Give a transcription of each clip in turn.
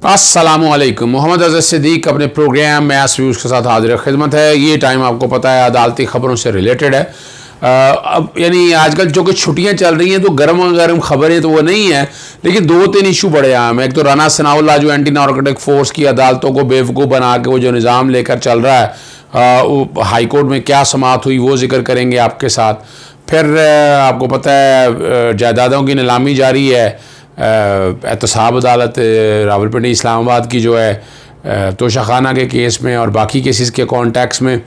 अस्सलामुअलैकुम। मोहम्मद अज़हर सिद्दीक अपने programme maths views के साथ हाजिर खिदमत है। ये टाइम आपको पता है अदालती ख़बरों से रिलेटेड है। अब यानी आजकल जो कि छुट्टियां चल रही हैं तो गर्म गर्म खबरें तो वो नहीं है, लेकिन दो तीन इशू बड़े आम हैं। एक तो राना सनाउल्लाह जो एंटी नारकोटिक फोर्स की अदालतों को बेवकूफ़ बना के वो जो निज़ाम लेकर चल रहा है, वो हाई कोर्ट में क्या समाअत हुई वो जिक्र करेंगे आपके साथ। फिर आपको पता है जायदादों की नीलामी जारी है। एहतसाब अदालत रावलपिंडी इस्लामाबाद की जो है तोशाखाना के केस में और बाकी केसेस के कॉन्टेक्स में,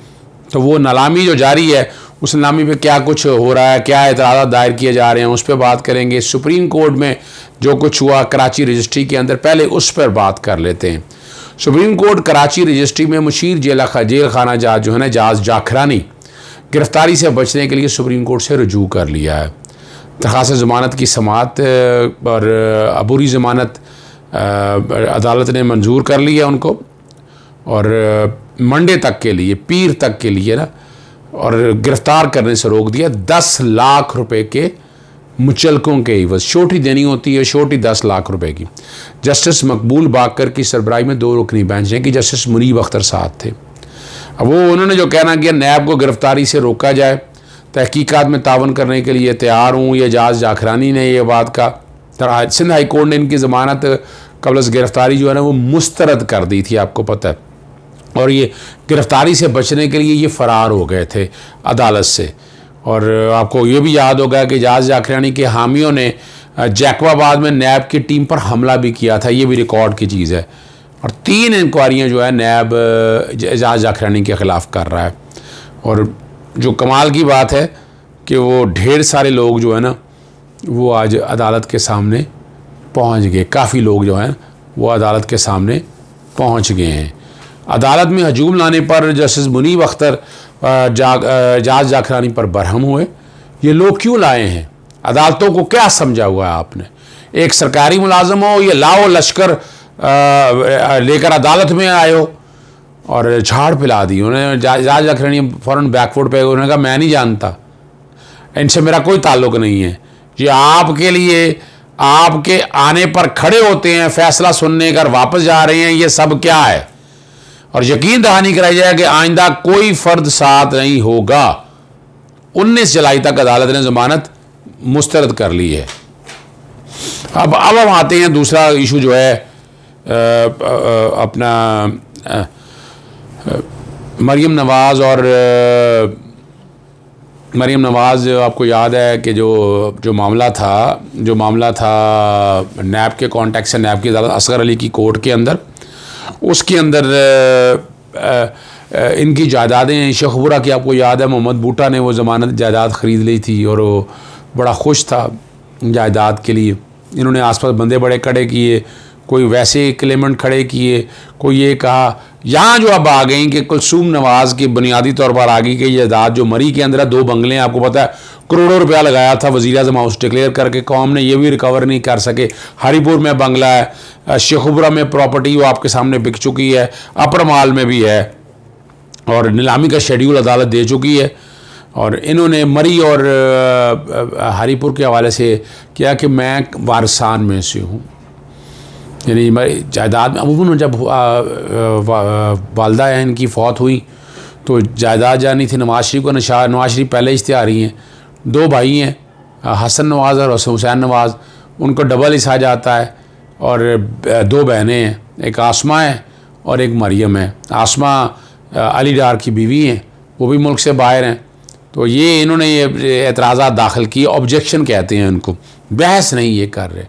तो वो नीलामी जो जारी है उस नीलामी पे क्या कुछ हो रहा है, क्या एतराज़ात दायर किए जा रहे हैं, उस पर बात करेंगे। सुप्रीम कोर्ट में जो कुछ हुआ कराची रजिस्ट्री के अंदर, पहले उस पर बात कर लेते हैं। सुप्रीम कोर्ट कराची रजिस्ट्री में मुशीर जेल खाना जज जो है ना, जज जाखरानी, गिरफ्तारी से बचने के लिए सुप्रीम कोर्ट से रुजू कर लिया है। दरख्वास्त ज़मानत की समाअत और अबूरी ज़मानत अदालत ने मंजूर कर लिया उनको, और मंडे तक के लिए, पीर तक के लिए ना, और गिरफ़्तार करने से रोक दिया। 10 लाख रुपए के मुचलकों के एवज़ छोटी देनी होती है, छोटी 10 लाख रुपए की। जस्टिस मकबूल बाकर की सरबराही में 2 रुकनी बेंच है कि जस्टिस मुनीब अख्तर साहब थे। अब वो उन्होंने जो कहना किया नैब को गिरफ़्तारी से रोका जाए, तहकीकात में तावन करने के लिए तैयार हूँ, ये जज जाखरानी ने ये बात कहा। सिंध हाई कोर्ट ने इनकी ज़मानत कबल गिरफ़्तारी जो है ना वो मुस्तरद कर दी थी, आपको पता है, और ये गिरफ़्तारी से बचने के लिए ये फ़रार हो गए थे अदालत से। और आपको ये भी याद होगा कि जज जाखरानी के हामियों ने जैकबाबाद में नैब की टीम पर हमला भी किया था, ये भी रिकॉर्ड की चीज़ है। और 3 इंक्वायरियाँ जो है नैब जज जाखरानी के ख़िलाफ़ कर रहा है। और जो कमाल की बात है कि वो ढेर सारे लोग जो है ना वो आज अदालत के सामने पहुंच गए। काफ़ी लोग जो हैं वो अदालत के सामने पहुंच गए हैं। अदालत में हजूम लाने पर जस्टिस मुनीब अख्तर जज जाखरानी पर बरहम हुए। ये लोग क्यों लाए हैं? अदालतों को क्या समझा हुआ है आपने? एक सरकारी मुलाजम हो, ये लाओ लश्कर लेकर अदालत में आए हो और झाड़ पिला दी। उन्होंने जज जाखरानी फ़ौरन बैकफुट पे, उन्होंने कहा मैं नहीं जानता, इनसे मेरा कोई ताल्लुक़ नहीं है। ये आपके लिए आपके आने पर खड़े होते हैं, फैसला सुनने कर वापस जा रहे हैं, ये सब क्या है? और यकीन दहानी कराई जाए कि आइंदा कोई फ़र्द साथ नहीं होगा। 19 जुलाई तक अदालत ने ज़मानत मुस्तरद कर ली है। अब हम आते हैं दूसरा इशू जो है अपना मरीम नवाज़। और मरीम नवाज़ आपको याद है कि जो मामला था नैब के कॉन्टेक्ट से, नैब की अदालत असगर अली की कोर्ट के अंदर, उसके अंदर इनकी जायदादें शेखपुरा की, आपको याद है मोहम्मद बूटा ने वो ज़मानत जायदाद ख़रीद ली थी और वो बड़ा खुश था जायदाद के लिए। इन्होंने आसपास बंदे बड़े खड़े किए, कोई वैसे क्लेमेंट खड़े किए, कोई ये कहा। यहाँ जो अब आ गई कि कुलसूम नवाज़ की बुनियादी तौर पर आ गई कि जायदाद जो मरी के अंदर है, 2 बंगले हैं, आपको पता है करोड़ों रुपया लगाया था वज़ीर आज़म हाउस डिक्लेयर करके, कौम ने ये भी रिकवर नहीं कर सके। हरीपुर में बंगला है, शेखपुरा में प्रॉपर्टी वो आपके सामने बिक चुकी है, अपर माल में भी है, और नीलामी का शेड्यूल अदालत दे चुकी है। और इन्होंने मरी और हरीपुर के हवाले से किया कि मैं वारसान में से हूँ, यानी जायदाद में अमूमन जब वालदा है इनकी फ़ौत हुई तो जायदाद जानी थी नवाज़ शरीफ को। नवाज़ शरीफ पहले इश्तिहारी हैं, 2 भाई हैं, हसन नवाज़ और हुसैन नवाज़, उनको डबल हिस्सा जाता है। और 2 बहनें हैं, एक आसमा है और एक मरियम है। आसमा अली डार की बीवी हैं, वो भी मुल्क से बाहर हैं। तो ये इन्होंने ये एतराज़ात दाखिल किए, ऑब्जेक्शन कहते हैं उनको, बहस नहीं ये कर रहे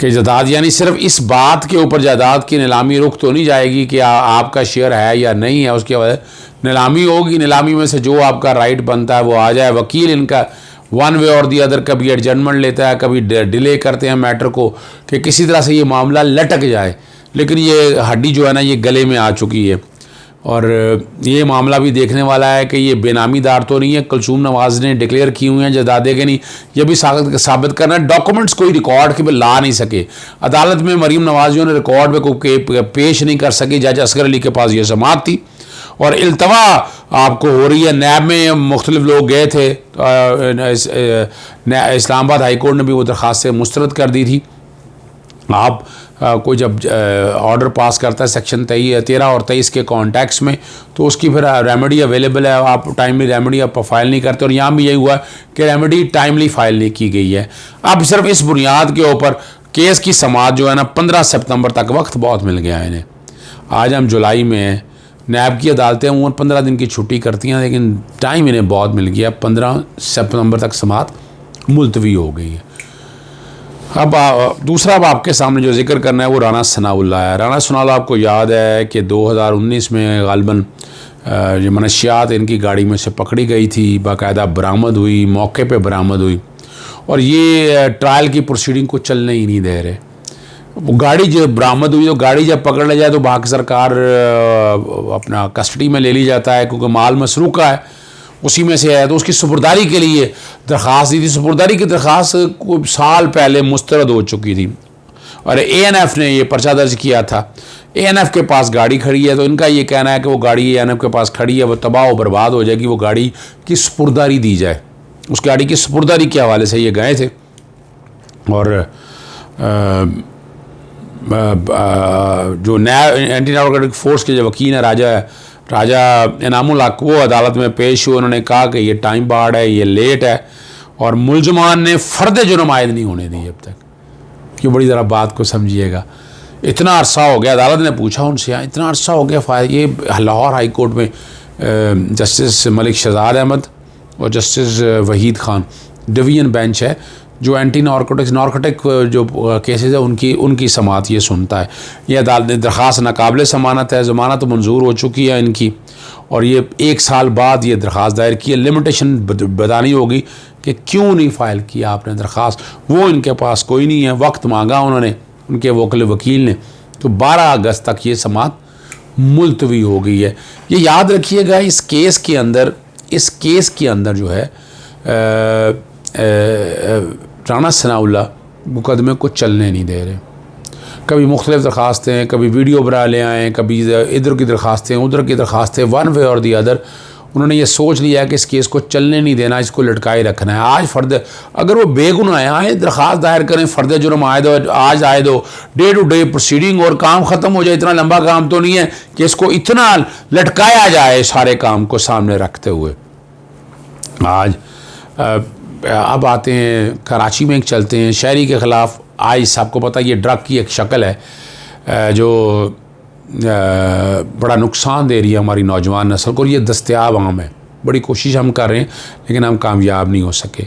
कि जायदाद, यानी सिर्फ इस बात के ऊपर जायदाद की नीलामी रुक तो नहीं जाएगी कि आपका शेयर है या नहीं है, उसके बाद नीलामी होगी। नीलामी में से जो आपका राइट बनता है वो आ जाए। वकील इनका वन वे और दी अदर कभी एडजमेंट लेता है, कभी डिले करते हैं मैटर को कि किसी तरह से ये मामला लटक जाए, लेकिन ये हड्डी जो है ना ये गले में आ चुकी है। और ये मामला भी देखने वाला है कि ये बेनामीदार तो नहीं है, कुलसूम नवाज़ ने डिक्लेयर की हुई हैं जायदादें के नहीं, ये भी साबित करना है। डॉक्यूमेंट्स कोई रिकॉर्ड के ला नहीं सके अदालत में, मरीम नवाज़ियों ने रिकॉर्ड में कोई पेश नहीं कर सकी। जज असगर अली के पास ये समाअत थी और इल्तवा आपको हो रही है। नैब में मुख्तलिफ लोग गए थे, इस्लामाबाद हाई कोर्ट ने भी वो दरख्वास्त से मुस्तरद कर दी थी। आप कोई जब ऑर्डर पास करता है सेक्शन 13 और 23 के कॉन्टेक्स्ट में, तो उसकी फिर रेमेडी अवेलेबल है, आप टाइमली रेमेडी आप फाइल नहीं करते। और यहाँ भी यही हुआ कि रेमेडी टाइमली फाइल नहीं की गई है। अब सिर्फ इस बुनियाद के ऊपर केस की समाअत जो है ना 15 सितंबर तक वक्त बहुत मिल गया है इन्हें। आज हम जुलाई में हैं, नैब की अदालतें उन 15 दिन की छुट्टी करती हैं, लेकिन टाइम इन्हें बहुत मिल गया। 15 सितंबर तक समाअत मुलतवी हो गई है। अब दूसरा अब आपके सामने जो जिक्र करना है वो राना सनाउल्लाह है। राना सनाउल्लाह आपको याद है कि 2019 में गालिबन ये मनशियात इनकी गाड़ी में से पकड़ी गई थी, बाकायदा बरामद हुई, मौके पे बरामद हुई, और ये ट्रायल की प्रोसीडिंग को चलने ही नहीं दे रहे। वो गाड़ी जब बरामद हुई तो गाड़ी जब पकड़ ली जाए तो बाकी सरकार अपना कस्टडी में ले ली जाता है, क्योंकि माल मसरूका है उसी में से है, तो उसकी सुपुर्दारी के लिए दरख्वास्त दी थी। सुपुर्दारी की दरख्वास्त कोई साल पहले मुस्तरद हो चुकी थी और ANF ने ये पर्चा दर्ज किया था। ANF के पास गाड़ी खड़ी है, तो इनका ये कहना है कि वो गाड़ी ANF के पास खड़ी है, वो तबाह व बर्बाद हो जाएगी, वो गाड़ी की सुपुर्दारी दी जाए। उस गाड़ी की सुपुर्दारी के हवाले से ये गए थे और जो एंटी नार्कोटिक फोर्स के जो वकील हैं राजा इनामुल हक, वो अदालत में पेश हुए। उन्होंने कहा कि ये टाइम बार्ड है, ये लेट है, और मुलजमान ने फ़र्द जुर्म आयद नहीं होने दी अब तक। क्यों, बड़ी ज़रा बात को समझिएगा। इतना अरसा हो गया, अदालत ने पूछा उनसे, इतना अरसा हो गया ये लाहौर हाई कोर्ट में जस्टिस मलिक शहजाद अहमद और justice Waheed Khan division bench है जो एंटी नार्कोटिक जो केसेस है उनकी समाअत ये सुनता है। ये अदालत ने दरख्वास्त नाकाबिल ज़मानत है, ज़मानत तो मंजूर हो चुकी है इनकी, और ये 1 साल बाद ये दरख्वास्त दायर की है। लिमिटेशन बतानी होगी कि क्यों नहीं फ़ाइल किया आपने दरख्वास्त, वो इनके पास कोई नहीं है। वक्त मांगा उन्होंने, उनके वकील ने, तो 12 अगस्त तक ये समाअत मुलतवी हो गई है। ये याद रखिएगा, इस केस के अंदर जो है राना सनाउल्लाह मुकदमे को चलने नहीं दे रहे। कभी मुख्तलिफ़ दरख्वास्तें, कभी वीडियो बना ले आएँ, कभी इधर की दरख्वास्तें उधर की दरख्वास्तें, वन वे और दी अदर उन्होंने ये सोच लिया है कि इस केस को चलने नहीं देना, इसको लटकाए रखना है। आज फ़र्द अगर वो बेगुनाह आए दरख्वास्त दायर करें, फ़र्द जुर्म आए दो, आज आए दो, डे टू डे प्रोसीडिंग और काम ख़त्म हो जाए। इतना लंबा काम तो नहीं है कि इसको इतना लटकाया जाए सारे काम को सामने रखते हुए। आज अब आते हैं कराची में, चलते हैं शहरी के ख़िलाफ़। आइस, आपको पता है ये ड्रग की एक शक्ल है जो बड़ा नुकसान दे रही है हमारी नौजवान नस्ल को, और ये दस्तयाब आम है। बड़ी कोशिश हम कर रहे हैं लेकिन हम कामयाब नहीं हो सके।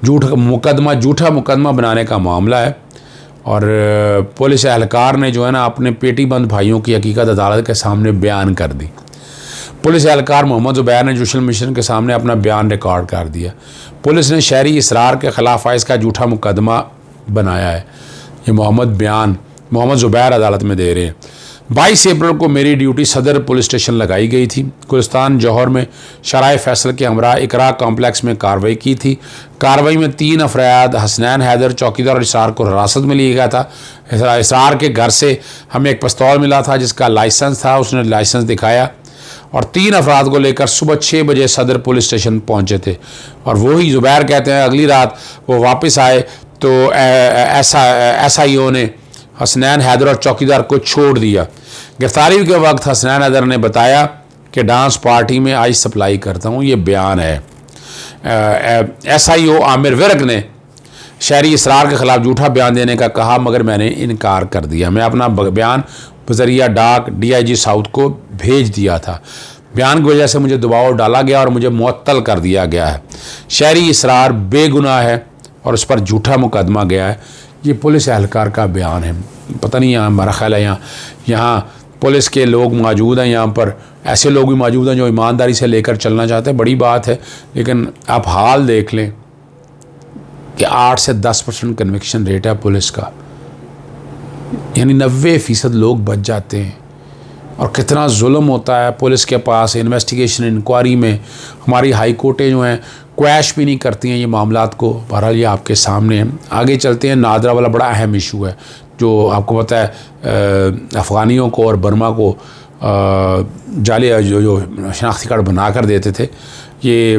झूठा मुकदमा बनाने का मामला है, और पुलिस एहलकार ने जो है ना अपने पेटी बंद भाइयों की हकीकत अदालत के सामने बयान कर दी। पुलिस एहलकार मोहम्मद ज़ुबैर ने जुडिशल मिशन के सामने अपना बयान रिकॉर्ड कर दिया। पुलिस ने शहरी इसरार के ख़िलाफ़ आइस का झूठा मुकदमा बनाया है। ये मोहम्मद ज़ुबैर अदालत में दे रहे हैं। 22 अप्रैल को मेरी ड्यूटी सदर पुलिस स्टेशन लगाई गई थी। गुलिस्तान जौहर में शराय फैसल के हमरा इकरा कॉम्प्लेक्स में कार्रवाई की थी। कार्रवाई में 3 अफराद हसनैन हैदर चौकीदार और इसरार को हिरासत में लिया गया था। इसरार के घर से हमें एक पिस्तौल मिला था जिसका लाइसेंस था, उसने लाइसेंस दिखाया, और 3 अफराद को लेकर सुबह 6 बजे सदर पुलिस स्टेशन पहुंचे थे। और वही ज़ुबैर कहते हैं अगली रात वो वापस आए तो SIO ने हसनैन हैदर और चौकीदार को छोड़ दिया। गिरफ्तारी के वक्त हसनैन हैदर ने बताया कि डांस पार्टी में आइस सप्लाई करता हूँ, ये बयान है। SIO आमिर विरक ने शहरी इसरार के ख़िलाफ़ झूठा बयान देने का कहा, मगर मैंने इनकार कर दिया। मैं अपना बयान बज़रिया डाक DIG साउथ को भेज दिया था। बयान की वजह से मुझे दबाव डाला गया और मुझे मुअत्तल कर दिया गया है। शहरी इसरार बेगुनाह है और उस पर झूठा मुकदमा गया है। ये पुलिस एहलकार का बयान है। पता नहीं यहाँ हमारा ख्याल है यहाँ पुलिस के लोग मौजूद हैं, यहाँ पर ऐसे लोग भी मौजूद हैं जो ईमानदारी से लेकर चलना चाहते हैं, बड़ी बात है। लेकिन आप हाल देख लें कि 8 से 10% कन्विक्शन रेट है पुलिस का, यानी 90% लोग बच जाते हैं। और कितना जुल्म होता है पुलिस के पास इन्वेस्टिगेशन इंक्वायरी में। हमारी हाई कोर्टें जो हैं क्वैश भी नहीं करती हैं ये मामलात को। बहरहाल ये आपके सामने है। आगे चलते हैं। नादरा वाला बड़ा अहम इशू है जो आपको पता है अफ़गानियों को और बर्मा को जाली जो शनाख्ती कार्ड बना कर देते थे। ये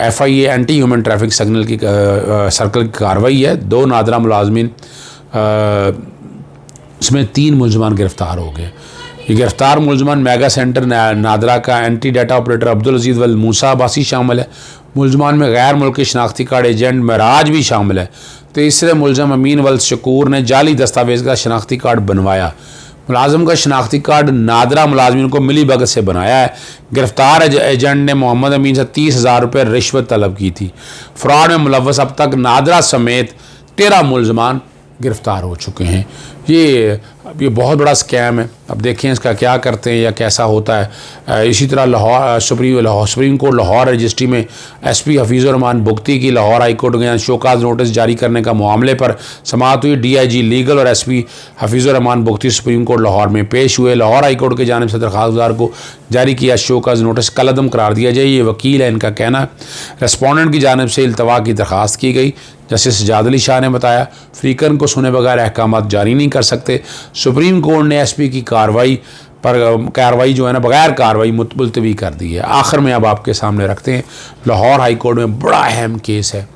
FIA anti human traffic signal की सर्कल की कार्रवाई है। 2 नादरा मुलाजमीन इसमें 3 मुलजमान गिरफ़्तार हो गए। ये गिरफ़्तार मुलजमान मेगा सेंटर नादरा का एंटी डाटा ऑपरेटर अब्दुल अजीज़ वल मूसा अब्बासी शामिल है। मुलजमान में गैर मुल्की शनाख्ती कार्ड एजेंट महराज भी शामिल है। तीसरे मुलजम अमीन वल शकूर ने जाली दस्तावेज़ का शनाख्ती कार्ड बनवाया। मुलाजम का शनाख्ती कार्ड नादरा मुलाजमीन को मिली भगत से बनाया है। गिरफ्तार एजेंट ने मोहम्मद अमीन से 30,000 रुपये रिश्वत तलब की थी। फ्रॉड में मुलव्वस अब तक नादरा समेत 13 मुलजमान गिरफ़्तार हो चुके हैं। ये बहुत बड़ा स्कैम है। अब देखें इसका क्या करते हैं या कैसा होता है। इसी तरह सुप्रीम कोर्ट लाहौर रजिस्ट्री में SP हफीज़ुर रहमान बुगती की लाहौर हाई कोर्ट के शोकाज नोटिस जारी करने का मामले पर समाअत हुई। DIG लीगल और SP Hafeezur Rehman Bugti supreme court Lahore में पेश हुए। लाहौर हाई कोर्ट की जानिब से दरख्वास्त गुजार को जारी किया शोकाज नोटिस कलअदम करार दिया जाए। ये वकील है, इनका कहना। रेस्पोंडेंट की जानिब से इल्तवा की दरख्वास्त की गई। जस्टिस सजाद अली शाह ने बताया फ़रीकन को सुने बगैर अहकाम जारी नहीं कर सकते। सुप्रीम कोर्ट ने SP की कार्रवाई जो है ना बगैर कार्रवाई मुलतवी कर दी है। आखिर में अब आपके सामने रखते हैं लाहौर हाई कोर्ट में बड़ा अहम केस है।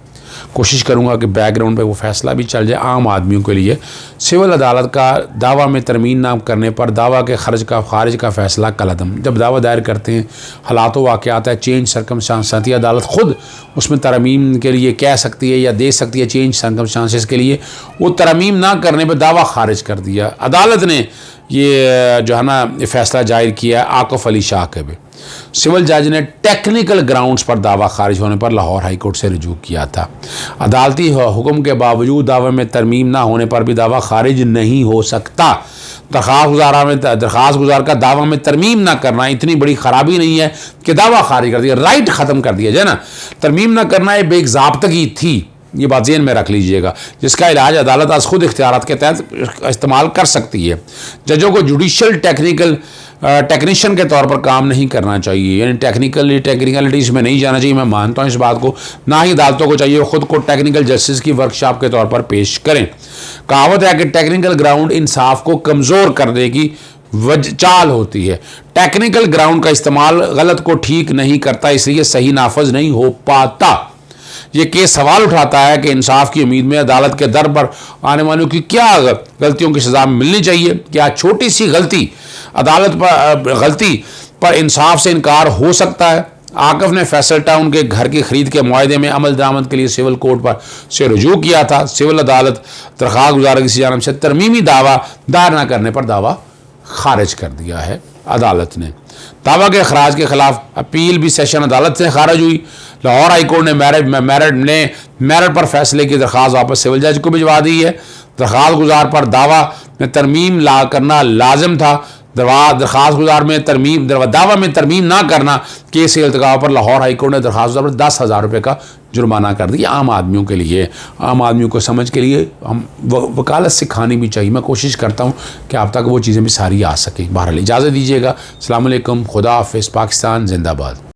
कोशिश करूँगा कि बैकग्राउंड पे वो फैसला भी चल जाए आम आदमियों के लिए। सिविल अदालत का दावा में तरमीम ना करने पर दावा के खारिज का फैसला कलअदम। जब दावा दायर करते हैं हालात वाक़यात है चेंज सर्कमस्टांसेस, अदालत ख़ुद उसमें तरमीम के लिए कह सकती है या दे सकती है चेंज सर्कमस्टांसेस के लिए। वो तरमीम ना करने पर दावा खारिज कर दिया। अदालत ने ये जो है ना फैसला जाहिर किया आकफ अली शाह के भी। सिविल जज ने टेक्निकल ग्राउंड्स पर दावा खारिज होने पर लाहौर हाई कोर्ट से रुजू किया था। अदालती हुक्म के बावजूद दावे में तरमीम ना होने पर भी दावा खारिज नहीं हो सकता। दरख्वास्त गुजार का दावा में तरमीम ना करना इतनी बड़ी खराबी नहीं है कि दावा खारिज कर दिया, राइट ख़त्म कर दिया जाए ना। तरमीम ना करना ये बेज़ाब्तगी थी, ये बात ज़हन में रख लीजिएगा, जिसका इलाज अदालत आज खुद इख्तियारात के तहत इस्तेमाल कर सकती है। जजों को जुडिशल टेक्नीशियन के तौर पर काम नहीं करना चाहिए, यानी टेक्निकलिटीज़ में नहीं जाना चाहिए। मैं मानता हूँ इस बात को। ना ही अदालतों को चाहिए ख़ुद को टेक्निकल जस्टिस की वर्कशॉप के तौर पर पेश करें। कहावत है कि टेक्निकल ग्राउंड इंसाफ को कमज़ोर करने की चाल होती है। टेक्निकल ग्राउंड का इस्तेमाल गलत को ठीक नहीं करता, इसलिए सही नाफज नहीं हो पाता। ये केस सवाल उठाता है कि इंसाफ की उम्मीद में अदालत के दर पर आने वालों की क्या गलतियों की सज़ा मिलनी चाहिए। क्या छोटी सी गलती पर इंसाफ से इनकार हो सकता है। आकफ ने फैसल टाउन के घर की खरीद के मुआहदे में अमल दरामद के लिए सिविल कोर्ट पर से रुजू किया था। सिविल अदालत दरख्वास्त गुजार की जानिब से तरमीमी दावा दायर न करने पर दावा खारिज कर दिया है अदालत ने। दावा के खराज के खिलाफ अपील भी सेशन अदालत से खारिज हुई। लाहौर हाई कोर्ट ने मेरिट पर फैसले की दरख्वास्त वापस सिविल जज को भिजवा दी है। दरख्वास्त गुजार पर दावा में तरमीम करना लाजिम था। दरख्वास्त गुजार में दावा में तरमीम ना करना केस के इल्तिका पर लाहौर हाई कोर्ट ने दरख्वास्त गुजार पर 10,000 रुपये का जुर्माना कर दिया। आम आदमियों के लिए, आम आदमियों को समझ के लिए हम वकालत सिखानी भी चाहिए। मैं कोशिश करता हूँ कि आप तक वो चीज़ें भी सारी आ सकें। बहरहाल इजाज़त दीजिएगा। अस्सलाम वालेकुम, खुदा हाफ़िज़, पाकिस्तान जिंदाबाद।